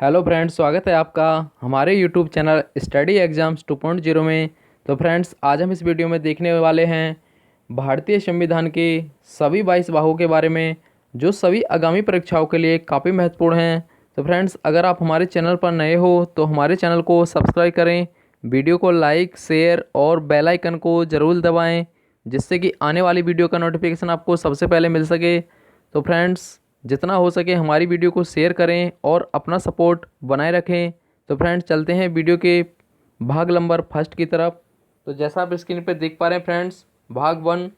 Hello friends, स्वागत है आपका हमारे यूट्यूब चैनल स्टडी एग्जाम्स 2.0 में। तो फ्रेंड्स, आज हम इस वीडियो में देखने वाले हैं भारतीय संविधान के सभी 22 भागों के बारे में, जो सभी आगामी परीक्षाओं के लिए काफ़ी महत्वपूर्ण हैं। तो फ्रेंड्स, अगर आप हमारे चैनल पर नए हो तो हमारे चैनल को सब्सक्राइब करें, वीडियो को लाइक, शेयर और बेल आइकन को ज़रूर दबाएँ, जिससे कि आने वाली वीडियो का नोटिफिकेशन आपको सबसे पहले मिल सके। तो फ्रेंड्स, जितना हो सके हमारी वीडियो को शेयर करें और अपना सपोर्ट बनाए रखें। तो फ्रेंड्स, चलते हैं वीडियो के भाग नंबर फर्स्ट की तरफ। तो जैसा आप स्क्रीन पर देख पा रहे हैं फ्रेंड्स, भाग 1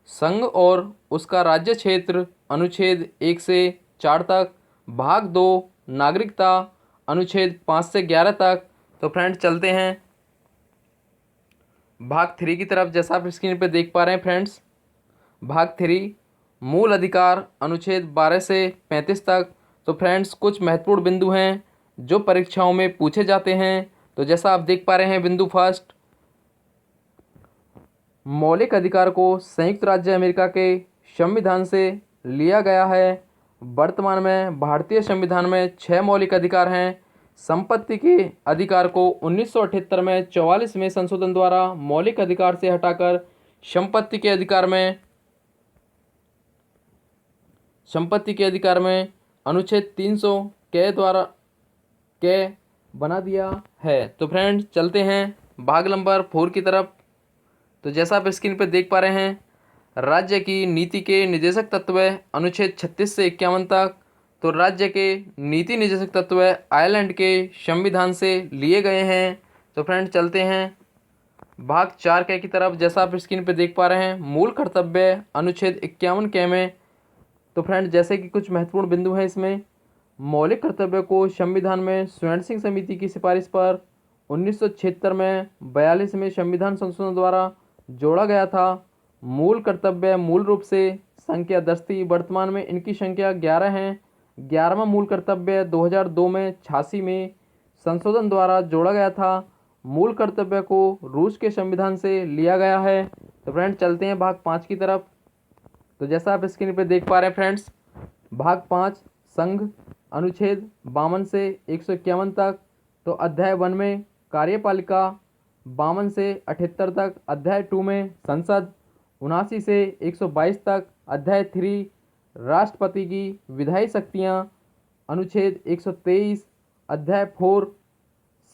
संघ और उसका राज्य क्षेत्र अनुच्छेद 1 से 4 तक। भाग 2 नागरिकता अनुच्छेद 5 से 11 तक। तो फ्रेंड्स, चलते हैं भाग 3 की तरफ। जैसा आप स्क्रीन पर देख पा रहे हैं फ्रेंड्स, भाग 3 मूल अधिकार अनुच्छेद 12 से 35 तक। तो फ्रेंड्स, कुछ महत्वपूर्ण बिंदु हैं जो परीक्षाओं में पूछे जाते हैं। तो जैसा आप देख पा रहे हैं, बिंदु फर्स्ट, मौलिक अधिकार को संयुक्त राज्य अमेरिका के संविधान से लिया गया है। वर्तमान में भारतीय संविधान में 6 मौलिक अधिकार हैं। संपत्ति के अधिकार को 1978 में 44वें संशोधन द्वारा मौलिक अधिकार से हटाकर संपत्ति के अधिकार में अनुच्छेद 300 के द्वारा के बना दिया है। तो फ्रेंड्स, चलते हैं भाग नंबर 4 की तरफ। तो जैसा आप स्क्रीन पर देख पा रहे हैं, राज्य की नीति के निर्देशक तत्व अनुच्छेद 36 से 51 तक। तो राज्य के नीति निर्देशक तत्व आयरलैंड के संविधान से लिए गए हैं। तो फ्रेंड्स, चलते हैं भाग 4 के की तरफ। जैसा आप स्क्रीन पर देख पा रहे हैं, मूल कर्तव्य अनुच्छेद 51 के में। तो फ्रेंड्स, जैसे कि कुछ महत्वपूर्ण बिंदु हैं इसमें, मौलिक कर्तव्य को संविधान में स्वर्ण सिंह समिति की सिफारिश पर 1976 में 42वें संविधान संशोधन द्वारा जोड़ा गया था। मूल कर्तव्य मूल रूप से संख्या 10 थी, वर्तमान में इनकी संख्या 11 है। 11वां मूल कर्तव्य 2002 में 86 में संशोधन द्वारा जोड़ा गया था। मूल कर्तव्य को रूस के संविधान से लिया गया है। तो फ्रेंड्स, चलते हैं भाग 5 की तरफ। तो जैसा आप स्क्रीन पर देख पा रहे हैं फ्रेंड्स, भाग 5 संघ अनुच्छेद 52 से 151 तक। तो अध्याय 1 में कार्यपालिका 52 से 78 तक। अध्याय 2 में संसद 79 से 122 तक। अध्याय 3 राष्ट्रपति की विधायी शक्तियाँ अनुच्छेद 123। अध्याय 4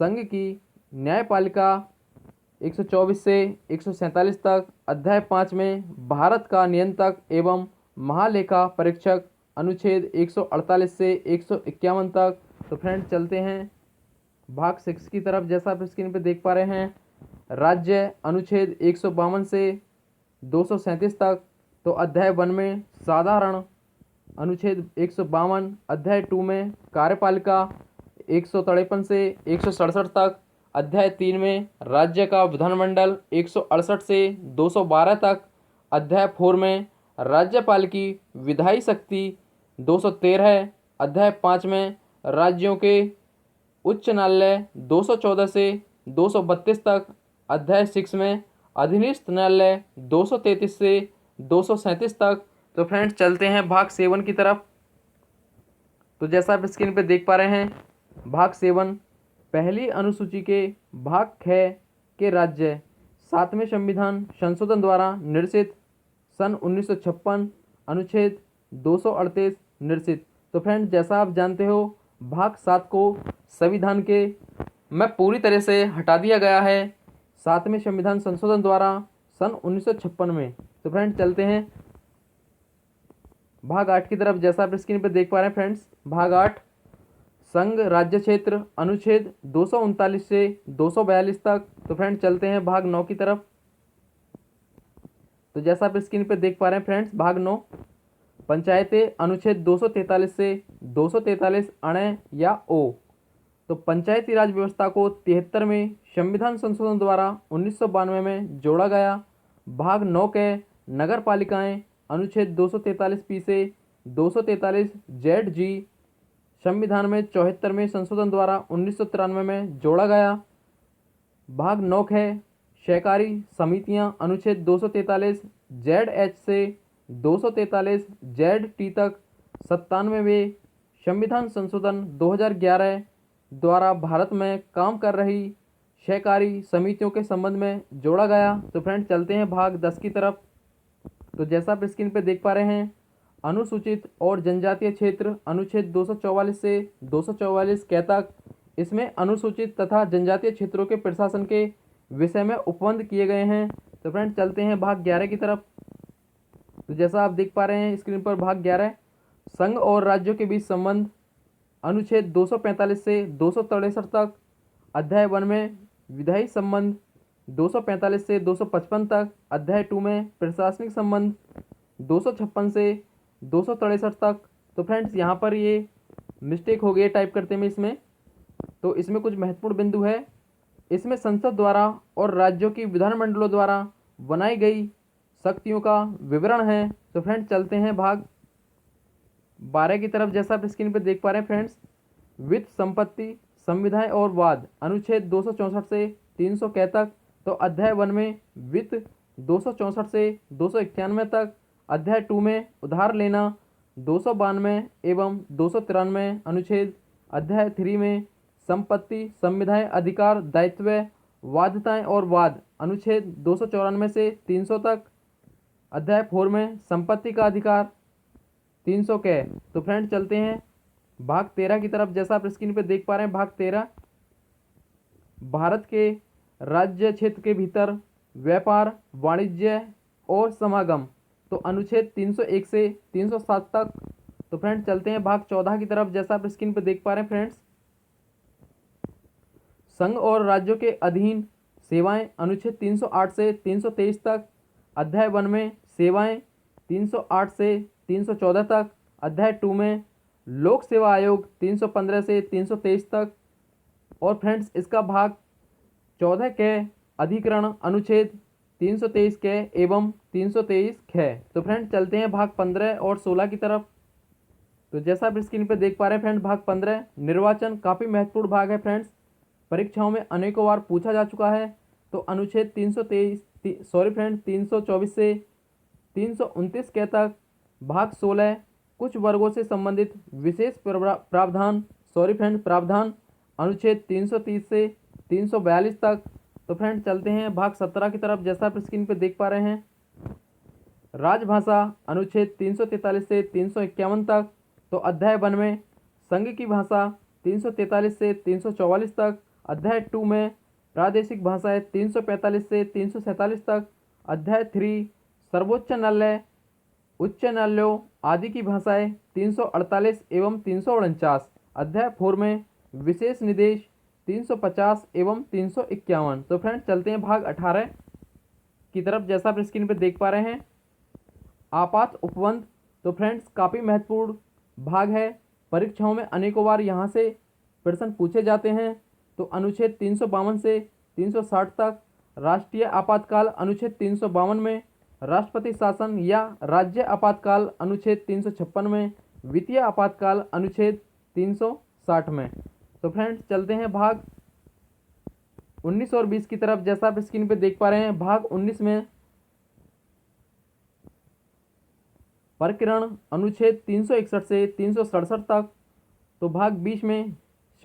संघ की न्यायपालिका 124 से 147 तक। अध्याय 5 में भारत का नियंत्रक एवं महालेखा परीक्षक अनुच्छेद 148 से 151 तक। तो फ्रेंड्स, चलते हैं भाग 6 की तरफ। जैसा आप स्क्रीन पर देख पा रहे हैं, राज्य अनुच्छेद 152 से 237 तक। तो अध्याय 1 में साधारण अनुच्छेद 152। अध्याय 2 में कार्यपालिका 153 से 167 तक। अध्याय 3 में राज्य का विधानमंडल 168 से 212 तक। अध्याय 4 में राज्यपाल की विधायी शक्ति 213। अध्याय 5 में राज्यों के उच्च न्यायालय 214 से 232 तक। अध्याय 6 में अधीनस्थ न्यायालय 233 से 237 तक। तो फ्रेंड्स, चलते हैं भाग 7 की तरफ। तो जैसा आप स्क्रीन पर देख पा रहे हैं, भाग 7 पहली अनुसूची के भाग 6 के राज्य 7वें संविधान संशोधन द्वारा निर्देशित सन 1956 अनुच्छेद 238 निर्देशित। तो फ्रेंड्स, जैसा आप जानते हो, भाग 7 को संविधान के में पूरी तरह से हटा दिया गया है 7वें संविधान संशोधन द्वारा सन 1956 में। तो फ्रेंड्स, चलते हैं भाग 8 की तरफ। जैसा आप स्क्रीन पर देख पा रहे हैं फ्रेंड्स, भाग 8 संघ राज्य क्षेत्र अनुच्छेद 239 से 242 तक। तो फ्रेंड्स, चलते हैं भाग 9 की तरफ। तो जैसा आप स्क्रीन पर देख पा रहे हैं फ्रेंड्स, भाग 9 पंचायतें अनुच्छेद 243 से 243 अण या ओ। तो पंचायती राज व्यवस्था को 73वें संविधान संशोधन द्वारा 1992 में जोड़ा गया। भाग 9 के नगर पालिकाएँ अनुच्छेद 243 से 243 जेड जी संविधान में 74वें संशोधन द्वारा 1993 में जोड़ा गया। भाग 9 है सहकारी समितियां अनुच्छेद 243 जेड एच से 243 जेड टी तक 97वें संविधान संशोधन 2011 द्वारा भारत में काम कर रही सहकारी समितियों के संबंध में जोड़ा गया। तो फ्रेंड चलते हैं भाग 10 की तरफ। तो जैसा आप स्क्रीन पे देख पा रहे हैं, अनुसूचित और जनजातीय क्षेत्र अनुच्छेद 244 से 244 क तक इसमें अनुसूचित तथा जनजातीय क्षेत्रों के प्रशासन के विषय में उपबंध किए गए हैं। तो फ्रेंड चलते हैं भाग 11 की तरफ। तो जैसा आप देख पा रहे हैं स्क्रीन पर भाग 11, संघ और राज्यों के बीच संबंध अनुच्छेद 245 से 263 तक। अध्याय 1 में विधायी संबंध 245 से 255 तक। अध्याय 2 में प्रशासनिक संबंध 256 से 263 तक। तो फ्रेंड्स यहाँ पर ये मिस्टेक हो गई है टाइप करते में इसमें। तो इसमें कुछ महत्वपूर्ण बिंदु है। इसमें संसद द्वारा और राज्यों की विधानमंडलों द्वारा बनाई गई शक्तियों का विवरण है। तो फ्रेंड्स चलते हैं भाग 12 की तरफ। जैसा आप स्क्रीन पर देख पा रहे हैं फ्रेंड्स, वित्त, संपत्ति, संविधाएं और वाद अनुच्छेद 264 से 300 क तक। तो अध्याय 1 में वित्त 264 से 291 तक। अध्याय 2 में उधार लेना 292 एवं 293 अनुच्छेद। अध्याय 3 में संपत्ति, संविधाएं, अधिकार, दायित्व, बाध्यताएं और वाद अनुच्छेद 294 से 300 तक। अध्याय 4 में संपत्ति का अधिकार 300 क। तो फ्रेंड चलते हैं भाग 13 की तरफ। जैसा आप स्क्रीन पे देख पा रहे हैं, भाग 13 भारत के राज्य क्षेत्र के भीतर व्यापार, वाणिज्य और समागम। तो अनुच्छेद 301 से 307 तक। तो फ्रेंड्स चलते हैं भाग 14 की तरफ। जैसा आप स्क्रीन पे देख पा रहे हैं फ्रेंड्स, संघ और राज्यों के अधीन सेवाएं अनुच्छेद 308 से 323 तक। अध्याय 1 में सेवाएं 308 से 314 तक। अध्याय 2 में लोक सेवा आयोग 315 से 323 तक। और फ्रेंड्स इसका भाग 14 के अधिकरण अनुच्छेद 323 के एवं 323 ख। तो फ्रेंड्स चलते हैं भाग 15 और 16 की तरफ। तो जैसा आप स्क्रीन पे देख पा रहे हैं फ्रेंड्स, भाग 15 निर्वाचन काफ़ी महत्वपूर्ण भाग है फ्रेंड्स, परीक्षाओं में अनेकों बार पूछा जा चुका है। तो अनुच्छेद 324 से 329 के तक। भाग 16 कुछ वर्गों से संबंधित विशेष प्रावधान अनुच्छेद 330 से 342 तक। तो फ्रेंड्स चलते हैं भाग 17 की तरफ। जैसा आप स्क्रीन पे देख पा रहे हैं, राजभाषा अनुच्छेद 343 से 351 तक। तो अध्याय 1 में संघ की भाषा 343 से 344 तक। अध्याय 2 में प्रादेशिक भाषाएं 345 से 347 तक। अध्याय 3 सर्वोच्च न्यायालय, उच्च न्यायालयों आदि की भाषाएं 348 एवं 349। अध्याय 4 में विशेष निर्देश 350 एवं 351। तो फ्रेंड्स चलते हैं भाग 18 की तरफ। जैसा आप स्क्रीन पर देख पा रहे हैं, आपात उपबंध। तो फ्रेंड्स काफ़ी महत्वपूर्ण भाग है, परीक्षाओं में अनेकों बार यहाँ से प्रश्न पूछे जाते हैं। तो अनुच्छेद 352 से 360 तक। राष्ट्रीय आपातकाल अनुच्छेद 352 में। राष्ट्रपति शासन या राज्य आपातकाल अनुच्छेद 356 में। वित्तीय आपातकाल अनुच्छेद 360 में। तो फ्रेंड्स चलते हैं भाग 19 और 20 की तरफ। जैसा आप स्क्रीन पे देख पा रहे हैं, भाग 19 में प्रकरण अनुच्छेद 361 से 367 तक। तो भाग 20 में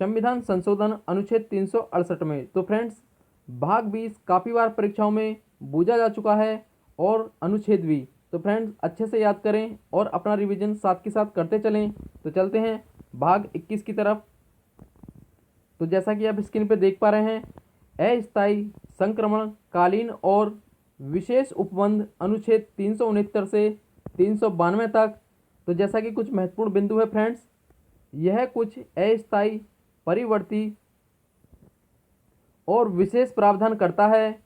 संविधान संशोधन अनुच्छेद 368 में। तो फ्रेंड्स भाग 20 काफ़ी बार परीक्षाओं में पूछा जा चुका है, और अनुच्छेद भी। तो फ्रेंड्स अच्छे से याद करें और अपना रिवीजन साथ के साथ करते चलें। तो चलते हैं भाग 21 की तरफ। तो जैसा कि आप स्क्रीन पर देख पा रहे हैं, अस्थायी संक्रमण कालीन और विशेष उपबंध अनुच्छेद 369 से 392 तक। तो जैसा कि कुछ महत्वपूर्ण बिंदु है फ्रेंड्स, यह कुछ अस्थायी, परिवर्ती और विशेष प्रावधान करता है।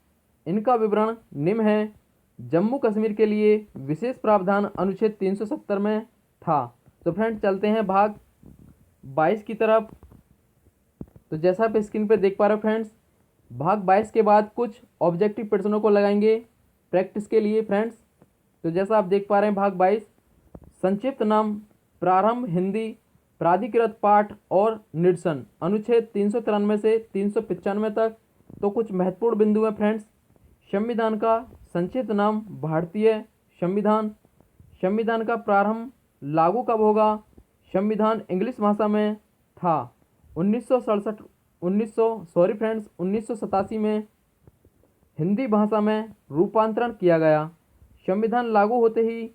इनका विवरण निम्न है। जम्मू कश्मीर के लिए विशेष प्रावधान अनुच्छेद 370 में था। तो फ्रेंड्स चलते हैं भाग 22 की तरफ। तो जैसा आप स्क्रीन पे देख पा रहे हो फ्रेंड्स, भाग 22 के बाद कुछ ऑब्जेक्टिव प्रश्नों को लगाएंगे प्रैक्टिस के लिए फ्रेंड्स। तो जैसा आप देख पा रहे हैं, भाग 22 संक्षिप्त नाम, प्रारंभ, हिंदी, प्राधिकृत पाठ और निरसन अनुच्छेद 393 से 395 तक। तो कुछ महत्वपूर्ण बिंदु हैं फ्रेंड्स। संविधान का संक्षिप्त नाम भारतीय संविधान। संविधान का प्रारंभ लागू कब होगा? संविधान इंग्लिश भाषा में था 1967 1987 में हिंदी भाषा में रूपांतरण किया गया। संविधान लागू होते ही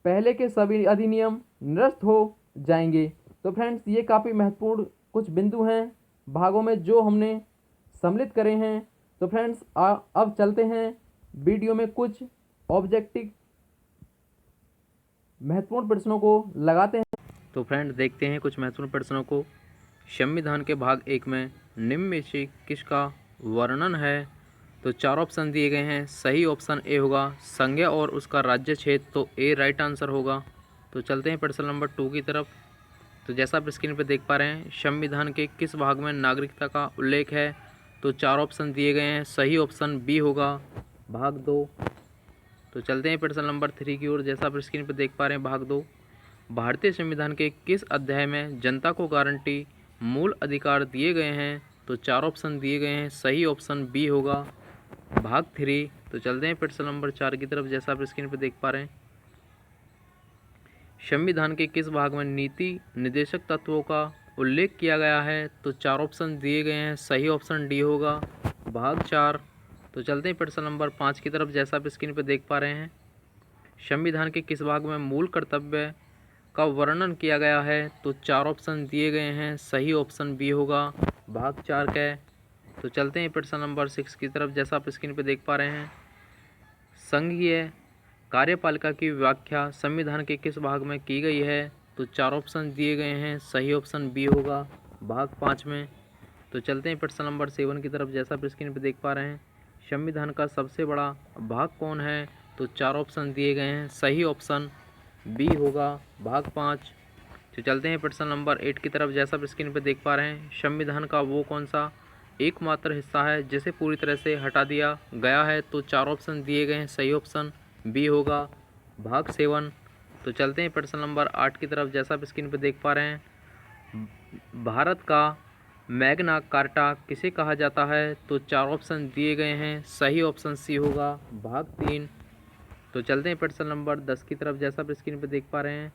पहले के सभी अधिनियम निरस्त हो जाएंगे। तो फ्रेंड्स, ये काफ़ी महत्वपूर्ण कुछ बिंदु हैं भागों में जो हमने सम्मिलित करे हैं। तो फ्रेंड्स, अब चलते हैं वीडियो में कुछ ऑब्जेक्टिव महत्वपूर्ण प्रश्नों को लगाते हैं। तो फ्रेंड्स, देखते हैं कुछ महत्वपूर्ण प्रश्नों को। संविधान के भाग 1 में निम्न में से किसका वर्णन है? तो 4 ऑप्शन दिए गए हैं। सही ऑप्शन ए होगा संज्ञा और उसका राज्य क्षेत्र, तो ए राइट आंसर होगा। तो चलते हैं प्रश्न नंबर 2 की तरफ। तो जैसा आप स्क्रीन पर देख पा रहे हैं, संविधान के किस भाग में नागरिकता का उल्लेख है? तो 4 ऑप्शन दिए गए हैं। सही ऑप्शन बी होगा भाग 2। तो चलते हैं प्रश्न नंबर 3 की ओर। जैसा आप स्क्रीन पर देख पा रहे हैं, भाग 2, भारतीय संविधान के किस अध्याय में जनता को गारंटी मूल अधिकार दिए गए हैं? तो 4 ऑप्शन दिए गए हैं। सही ऑप्शन बी होगा भाग 3। तो चलते हैं प्रश्न नंबर 4 की तरफ। जैसा आप स्क्रीन पर देख पा रहे हैं, संविधान के किस भाग में नीति निर्देशक तत्वों का उल्लेख किया गया है? तो 4 ऑप्शन दिए गए हैं। सही ऑप्शन डी होगा भाग 4। तो चलते हैं प्रश्न नंबर 5 की तरफ। जैसा आप स्क्रीन पर देख पा रहे हैं, संविधान के किस भाग में मूल कर्तव्य का वर्णन किया गया है? तो 4 ऑप्शन दिए गए हैं। सही ऑप्शन बी होगा भाग 4 का। तो चलते हैं प्रश्न नंबर 6 की तरफ। जैसा आप स्क्रीन पर देख पा रहे हैं, संघीय कार्यपालिका की व्याख्या संविधान के किस भाग में की गई है? तो 4 ऑप्शन दिए गए हैं। सही ऑप्शन बी होगा भाग 5 में। तो चलते हैं प्रश्न नंबर 7 की तरफ। जैसा आप स्क्रीन पर देख पा रहे हैं, संविधान का सबसे बड़ा भाग कौन है? तो 4 ऑप्शन दिए गए हैं। सही ऑप्शन बी होगा भाग 5। तो चलते हैं प्रश्न नंबर 8 की तरफ। जैसा आप स्क्रीन पर देख पा रहे हैं, संविधान का वो कौन सा एकमात्र हिस्सा है जिसे पूरी तरह से हटा दिया गया है? तो 4 ऑप्शन दिए गए हैं। सही ऑप्शन बी होगा भाग 7। तो चलते हैं प्रश्न नंबर 8 की तरफ। जैसा आप स्क्रीन पर देख पा रहे हैं, भारत का मैग्ना कार्टा किसे कहा जाता है? तो 4 ऑप्शन दिए गए हैं। सही ऑप्शन सी होगा भाग 3। तो चलते हैं प्रश्न नंबर 10 की तरफ। जैसा आप स्क्रीन पर देख पा रहे हैं,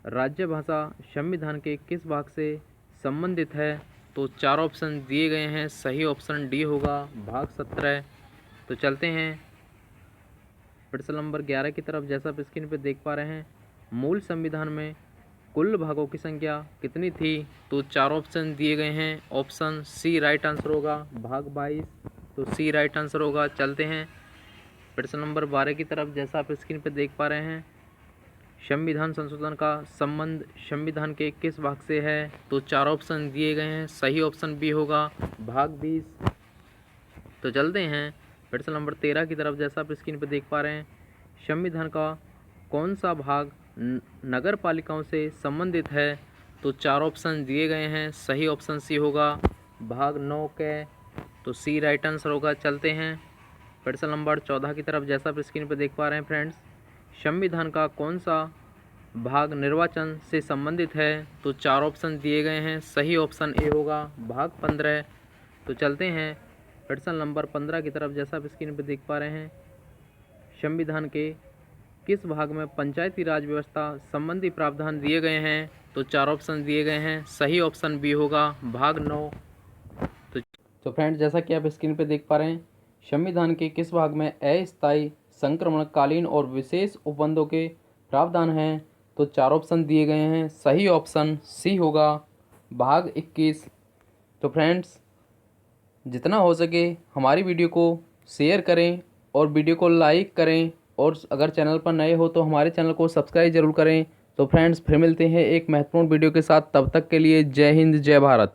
राज्य भाषा संविधान के किस भाग से संबंधित है? तो 4 ऑप्शन दिए गए हैं। सही ऑप्शन डी होगा भाग 17। तो चलते हैं प्रश्न नंबर 11 की तरफ। जैसा आप स्क्रीन पर देख पा रहे हैं, मूल संविधान में कुल भागों की संख्या कितनी थी? तो 4 ऑप्शन दिए गए हैं। ऑप्शन सी राइट आंसर होगा भाग 22। तो सी राइट आंसर होगा। चलते हैं प्रश्न नंबर 12 की तरफ। जैसा आप स्क्रीन पर देख पा रहे हैं, संविधान संशोधन का संबंध संविधान के किस भाग से है? तो 4 ऑप्शन दिए गए हैं। सही ऑप्शन बी होगा भाग 20। तो चलते हैं प्रश्न नंबर 13 की तरफ। जैसा आप स्क्रीन पर देख पा रहे हैं, संविधान का कौन सा भाग नगर पालिकाओं से संबंधित है? तो 4 ऑप्शन दिए गए हैं। सही ऑप्शन सी होगा भाग 9 के। तो सी राइट आंसर होगा। चलते हैं प्रश्न नंबर 14 की तरफ। जैसा आप स्क्रीन पर देख पा रहे हैं फ्रेंड्स, संविधान का कौन सा भाग निर्वाचन से संबंधित है? तो 4 ऑप्शन दिए गए हैं। सही ऑप्शन ए होगा भाग 15। तो चलते हैं प्रश्न नंबर 15 की तरफ। जैसा आप स्क्रीन पर देख पा रहे हैं, संविधान के किस भाग में पंचायती राज व्यवस्था संबंधी प्रावधान दिए गए हैं? तो 4 ऑप्शन दिए गए हैं। सही ऑप्शन बी होगा भाग 9। तो फ्रेंड्स, जैसा कि आप स्क्रीन पर देख पा रहे हैं, संविधान के किस भाग में अस्थायी संक्रमणकालीन और विशेष उपबंधों के प्रावधान हैं? तो 4 ऑप्शन दिए गए हैं। सही ऑप्शन सी होगा भाग 21। तो फ्रेंड्स, जितना हो सके हमारी वीडियो को शेयर करें और वीडियो को लाइक करें, और अगर चैनल पर नए हो तो हमारे चैनल को सब्सक्राइब जरूर करें। तो फ्रेंड्स, फिर मिलते हैं एक महत्वपूर्ण वीडियो के साथ। तब तक के लिए जय हिंद, जय भारत।